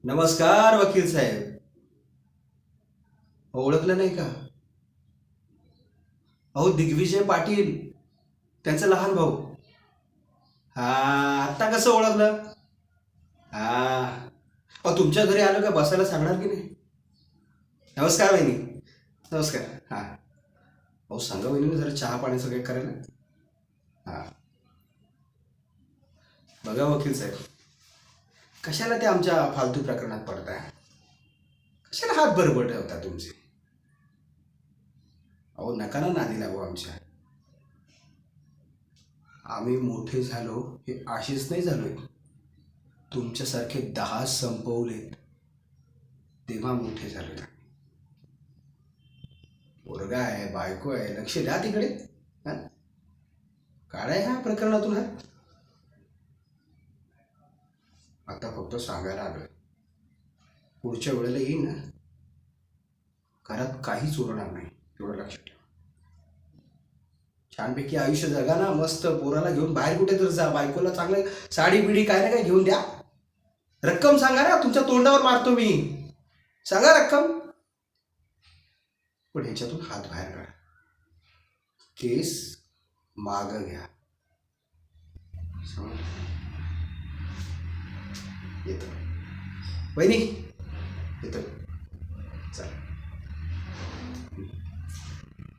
नमस्कार वकील साहेब. ओळखलं नाही का? अहो, दिग्विजय पाटील, त्यांचा लहान भाऊ. हा. आत्ता कसं ओळखलं? हा. अहो, तुमच्या घरी आलो का बसायला सांगणार की नाही? नमस्कार वहिनी. नमस्कार. हा. अहो, सांगा वहिनी जरा चहा पाण्याचं काही करायला. हा. बघा वकील साहेब, कशाला ते आमच्या फालतू प्रकरणात पडताय? कशाला हात बरोबर ठेवता तुमचे? अहो, नका ना नादी लागू आमच्या. आम्ही मोठे झालो हे असेच नाही झालोय. तुमच्यासारखे 10 संपवलेत तेव्हा मोठे झाले. पोरगा आहे, बायको आहे, लक्ष द्या तिकडे. हा? काढाय ह्या प्रकरणातून. हा, आता फक्त सांगायला आलोय, पुढच्या वेळेला येईन ना, घरात काहीच उरणार नाही, एवढं लक्षात ठेवा. छानपैकी आयुष्य जगा ना, मस्त पोराला घेऊन बाहेर कुठे तर जा, बायकोला चांगलं साडी बिडी काय ना काय घेऊन द्या. रक्कम सांगा ना, तुमच्या तोंडावर मारतो मी. सांगा रक्कम. पण ह्याच्यातून हात बाहेर काढा, केस माग घ्या. समजलं? येतो वहिनी, येतो.